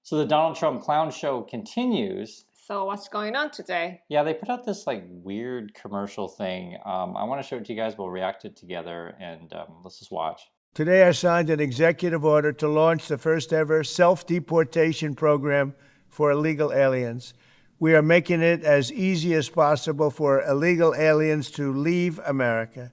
So the Donald Trump clown show continues. So what's going on today? Yeah, they put out this like weird commercial thing. I want to show it to you guys. We'll react it together, and let's just watch. Today I signed an executive order to launch the first ever self-deportation program for illegal aliens. We are making it as easy as possible for illegal aliens to leave America.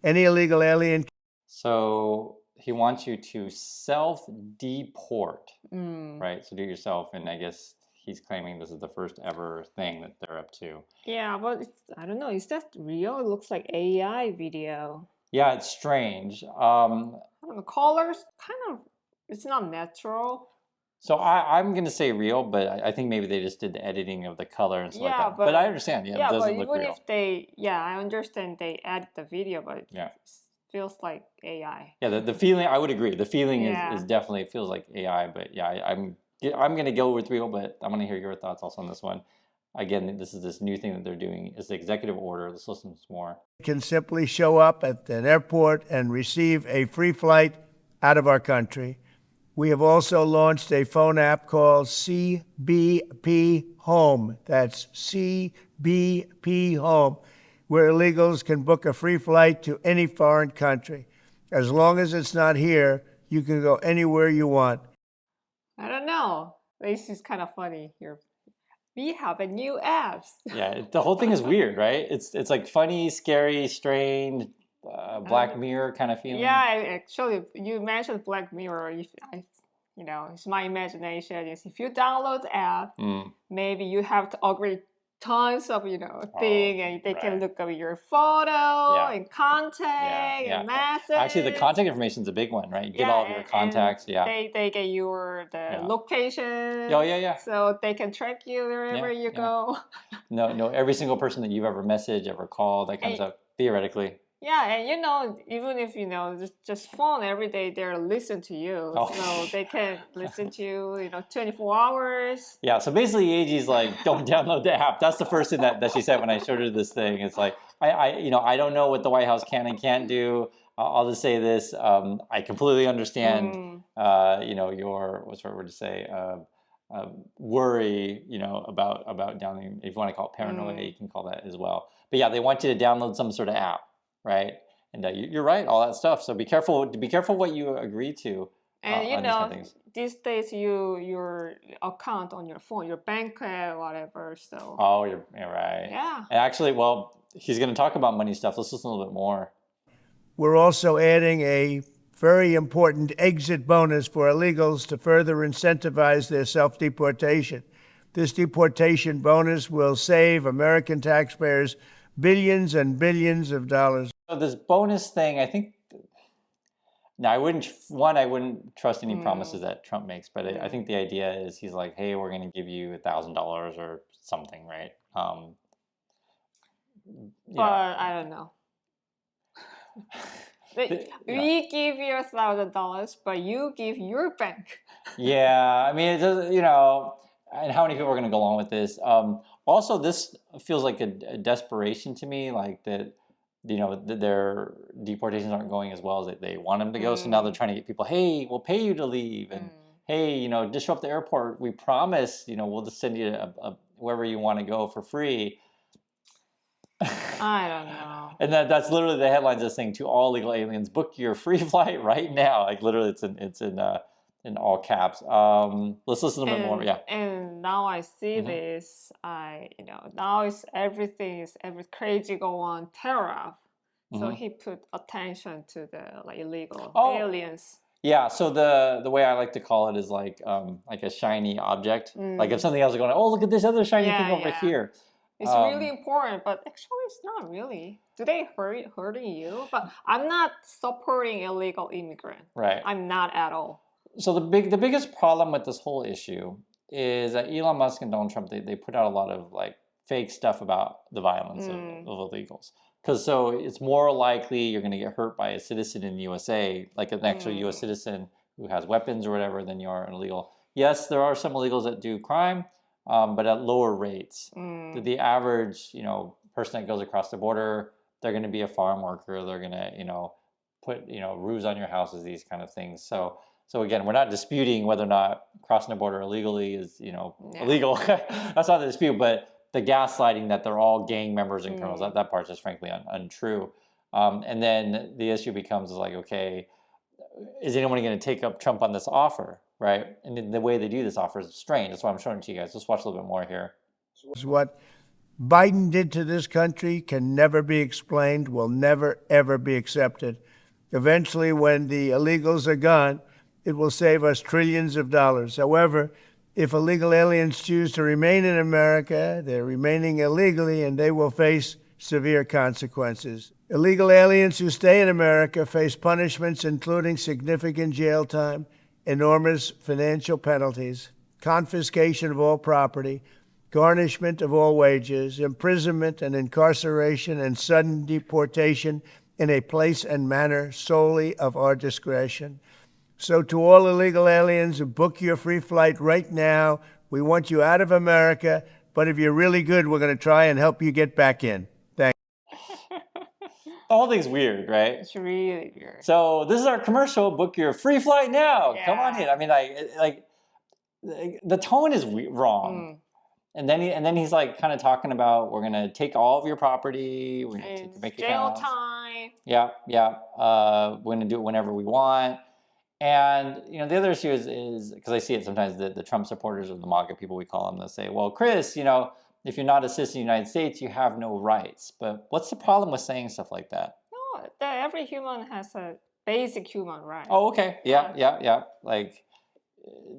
Any illegal alien. So he wants you to self-deport, right? So do it yourself, and I guess he's claiming this is the first ever thing that they're up to. Yeah, but I don't know. Is that real? It looks like AI video. Yeah, it's strange. I don't know. Colors kind of. It's not natural. So I'm gonna say real, but I think maybe they just did the editing of the color and stuff like that. But I understand. Yeah, it doesn't look real. Even if they, I understand they add the video, but it feels like AI. Yeah, the feeling, I would agree. The feeling is definitely, it feels like AI, but yeah, I'm going to go with real, but I'm going to hear your thoughts also on this one. Again, this is this new thing that they're doing. It's the executive order. Let's listen to more. Can simply show up at an airport and receive a free flight out of our country. We have also launched a phone app called CBP Home. That's CBP Home, where illegals can book a free flight to any foreign country. As long as it's not here, you can go anywhere you want. I don't know. This is kind of funny here. We have a new app. Yeah, the whole thing is weird, right? It's like funny, scary, strange, Black Mirror kind of feeling. Yeah, actually, you mentioned Black Mirror. It's my imagination. Is if you download the app, maybe you have to agree tons of thing, and they can look up your photo and contact and message. Actually, the contact information is a big one, right? You get all of your contacts. They get the location. Oh yeah. So they can track you wherever you go. No, every single person that you've ever messaged, ever called, that kind of stuff, theoretically. Yeah, and even if just phone every day, they're listen to you, so they can listen to you, 24 hours. Yeah, so basically, AG's like, don't download the app. That's the first thing that she said when I showed her this thing. It's like, I don't know what the White House can and can't do. I'll just say this: I completely understand, your what's the right word to say, worry, about downloading. If you want to call it paranoia, you can call that as well. But yeah, they want you to download some sort of app. Right, and you're right, all that stuff. So be careful. Be careful what you agree to. And these days, your account on your phone, your bank, whatever. So. Oh, you're right. Yeah. And actually, well, he's going to talk about money stuff. Let's listen a little bit more. We're also adding a very important exit bonus for illegals to further incentivize their self-deportation. This deportation bonus will save American taxpayers billions and billions of dollars. So this bonus thing, I think, now I wouldn't trust any promises that Trump makes, but I think the idea is he's like, hey, we're going to give you $1,000 or something, right? But I don't know. We give you $1,000, but you give your bank. Yeah, I mean, it does, and how many people are going to go along with this? Also, this feels like a desperation to me, like that, their deportations aren't going as well as they want them to go. So now they're trying to get people, hey, we'll pay you to leave. And hey, just show up at the airport. We promise, we'll just send you wherever you want to go for free. I don't know. And that's literally the headlines of this thing: to all illegal aliens, book your free flight right now. Like literally, it's in all caps. Let's listen to a bit more. Yeah. And now I see this. Now everything is crazy go on tariff. So he put attention to the illegal aliens. Yeah. So the way I like to call it is like a shiny object. Like if something else is going, oh, look at this other shiny thing over here. It's really important, but actually it's not really. Do they hurting you? But I'm not supporting illegal immigrant. Right. I'm not at all. So the biggest problem with this whole issue is that Elon Musk and Donald Trump, they put out a lot of like fake stuff about the violence of illegals. Because so it's more likely you're going to get hurt by a citizen in the USA, like an actual US citizen who has weapons or whatever, than you are an illegal. Yes, there are some illegals that do crime, but at lower rates. The average, person that goes across the border, they're going to be a farm worker. They're going to, put, roofs on your houses, these kind of things. So So again, we're not disputing whether or not crossing the border illegally is, Yeah. illegal. That's not the dispute, but the gaslighting that they're all gang members and criminals, that part's just frankly untrue. And then the issue becomes is like, okay, is anyone going to take up Trump on this offer, right? And the way they do this offer is strange. That's why I'm showing it to you guys. Let's watch a little bit more here. What Biden did to this country can never be explained, will never, ever be accepted. Eventually, when the illegals are gone, it will save us trillions of dollars. However, if illegal aliens choose to remain in America, they're remaining illegally and they will face severe consequences. Illegal aliens who stay in America face punishments including significant jail time, enormous financial penalties, confiscation of all property, garnishment of all wages, imprisonment and incarceration, and sudden deportation in a place and manner solely of our discretion. So to all illegal aliens, book your free flight right now. We want you out of America, but if you're really good, we're going to try and help you get back in. Thanks. The whole thing's weird, right? It's really weird. So this is our commercial. Book your free flight now. Yeah. Come on in. I mean, like the tone is wrong. And then he's like kind of talking about we're gonna take all of your property. We're gonna make your jail house. time. Yeah. We're gonna do it whenever we want. And the other issue is because I see it sometimes, the Trump supporters or the MAGA people we call them, they'll say, well, Chris, if you're not a citizen of the United States, you have no rights. But what's the problem with saying stuff like that? No, every human has a basic human right. Oh, okay. Yeah. Like,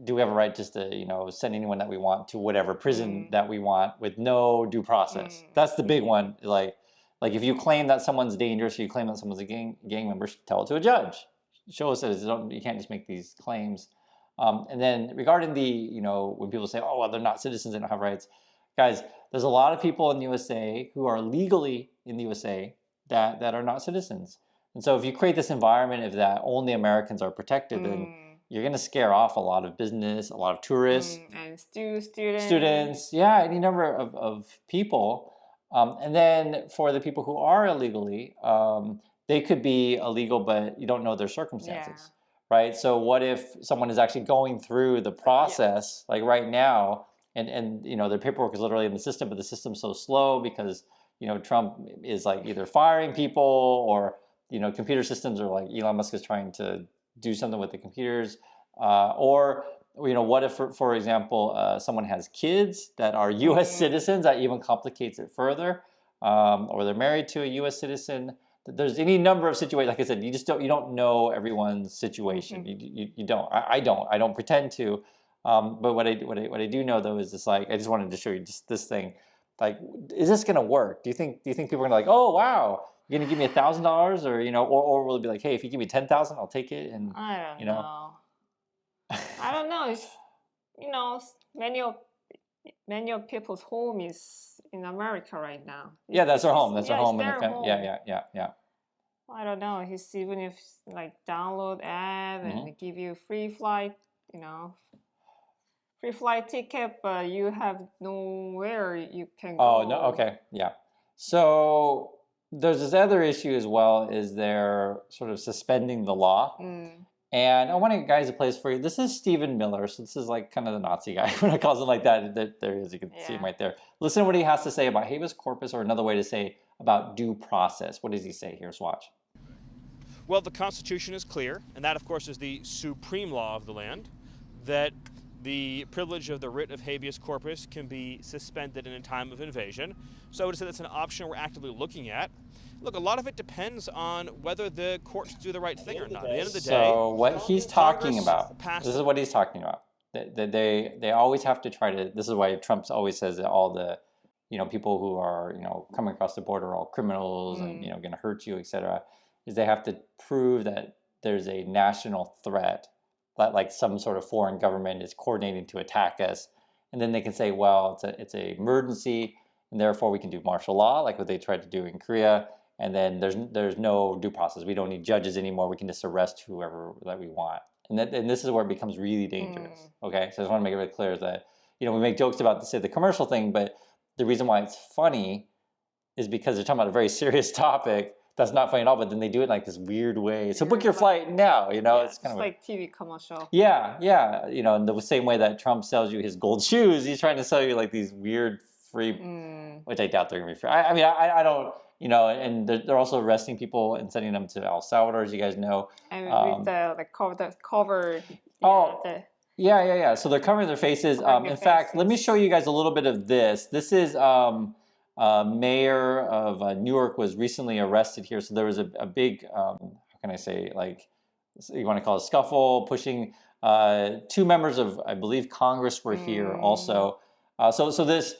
do we have a right just to, send anyone that we want to whatever prison that we want with no due process? That's the big one. Like if you claim that someone's dangerous, or you claim that someone's a gang member, tell it to a judge. Show us that you can't just make these claims. And then regarding when people say, oh, well, they're not citizens, they don't have rights. Guys, there's a lot of people in the USA who are legally in the USA that are not citizens. And so if you create this environment of that only Americans are protected, then you're going to scare off a lot of business, a lot of tourists. And students. Students, yeah, any number of people. And then for the people who are illegally, they could be illegal, but you don't know their circumstances, right? So what if someone is actually going through the process, like right now, and their paperwork is literally in the system, but the system's so slow because Trump is like either firing people or computer systems, or like Elon Musk is trying to do something with the computers, or what if, for example, someone has kids that are U.S. citizens, that even complicates it further, or they're married to a U.S. citizen. There's any number of situations. Like I said, you don't know everyone's situation. You don't. I don't pretend to. But what I do know though is this, like, I just wanted to show you just this thing. Like, is this gonna work? Do you think people are gonna like, oh wow, you're gonna give me $1,000, or will it be like, hey, if you give me 10,000, I'll take it? And I don't know. I don't know. It's, many of people's home is in America right now. Yeah, that's their home. That's their home. Home. Yeah. I don't know. Even if like download app and give you free flight, free flight ticket, but you have nowhere you can go. Oh no. Okay. Yeah. So there's this other issue as well. Is they're sort of suspending the law. And I want you guys to play this for you. This is Stephen Miller. So this is like kind of the Nazi guy when I calls him like that. There he is. You can see him right there. Listen to what he has to say about habeas corpus, or another way to say about due process. What does he say? Here's watch. Well, the Constitution is clear, and that, of course, is the supreme law of the land, that the privilege of the writ of habeas corpus can be suspended in a time of invasion. So I would say that's an option we're actively looking at. Look, a lot of it depends on whether the courts do the right thing or not. At the end of the day, so what he's talking about, this is what he's talking about. They always have to try to. This is why Trump always says that all the, people who are coming across the border are all criminals and going to hurt you, etc. Is they have to prove that there's a national threat, that like some sort of foreign government is coordinating to attack us, and then they can say, well, it's a emergency, and therefore we can do martial law, like what they tried to do in Korea. And then there's no due process. We don't need judges anymore. We can just arrest whoever that we want. And this is where it becomes really dangerous. Okay, so I just want to make it really clear that we make jokes about the commercial thing, but the reason why it's funny is because they're talking about a very serious topic that's not funny at all. But then they do it in like this weird way. So book your like- flight now. You know, Yeah, it's kind of like TV commercial. yeah, yeah. You know, in the same way that Trump sells you his gold shoes, he's trying to sell you like these weird free, which I doubt they're gonna be free. I mean, I don't. You know, and they're also arresting people and sending them to El Salvador, as you guys know. And with the cover. Yeah. So they're covering their faces. In fact, let me show you guys a little bit of this. This is mayor of Newark was recently arrested here. So there was a big, how can I say, like, you want to call it a scuffle, pushing two members of, I believe, Congress were here also. So this,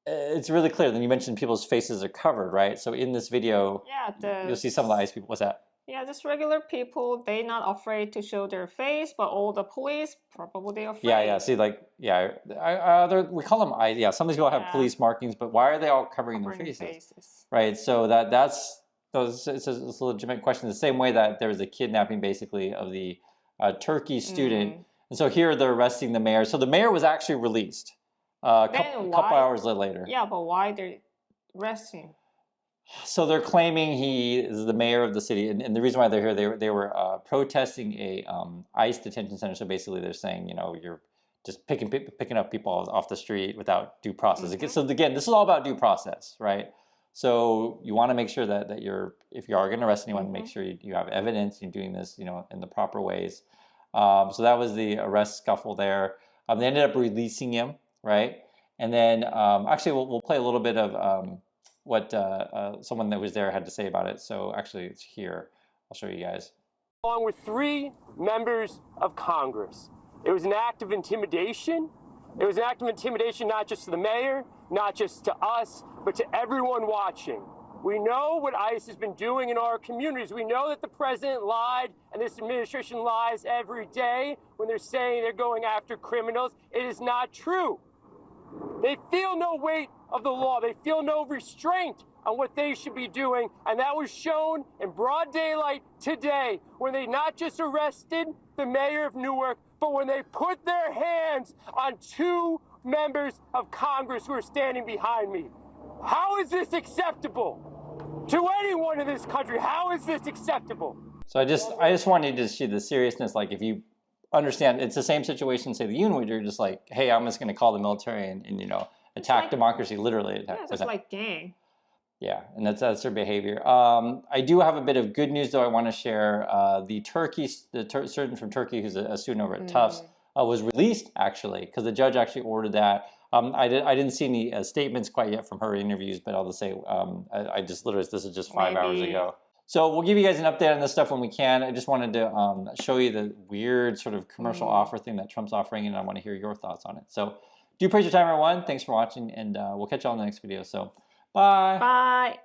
it's really clear. Then you mentioned people's faces are covered, right? So in this video, you'll see some of the ICE people. What's that? Yeah, just regular people. They're not afraid to show their face, but all the police probably afraid. Yeah. See, like, we call them ICE. Yeah, some of these people have police markings, but why are they all covering their faces? Right. So it's a legitimate question. The same way that there was a kidnapping, basically, of the Turkey student, and so here they're arresting the mayor. So the mayor was actually released a couple hours later. Yeah, but why they're arresting? So they're claiming he is the mayor of the city, and the reason why they're here, they were protesting a ICE detention center. So basically, they're saying, you know, you're just picking up people off the street without due process. So again, this is all about due process, right? So you want to make sure that if you are going to arrest anyone, make sure you have evidence. You're doing this, you know, in the proper ways. So that was the arrest scuffle there. They ended up releasing him, right? And then actually, we'll play a little bit of what someone that was there had to say about it. So actually, it's here. I'll show you guys. Along with 3 members of Congress. It was an act of intimidation. It was an act of intimidation not just to the mayor, not just to us, but to everyone watching. We know what ICE has been doing in our communities. We know that the president lied and this administration lies every day when they're saying they're going after criminals. It is not true. They feel no weight of the law. They feel no restraint on what they should be doing. And that was shown in broad daylight today when they not just arrested the mayor of Newark, but when they put their hands on 2 members of Congress who are standing behind me. How is this acceptable to anyone in this country? How is this acceptable? So I just wanted to see the seriousness. Like, if you understand, it's the same situation, say the UN, where you're just like, hey, I'm just going to call the military and you know, attack democracy, literally. Yeah, just like gang. Yeah, and that's their behavior. I do have a bit of good news, though, I want to share. The student from Turkey, who's a student over at Tufts, was released, actually, because the judge actually ordered that. I didn't see any statements quite yet from her interviews, but I'll just say, I just literally, this is just 5 hours ago. So we'll give you guys an update on this stuff when we can. I just wanted to show you the weird sort of commercial offer thing that Trump's offering, and I want to hear your thoughts on it. So do appreciate your time, everyone. Thanks for watching, and we'll catch you all in the next video. So bye. Bye.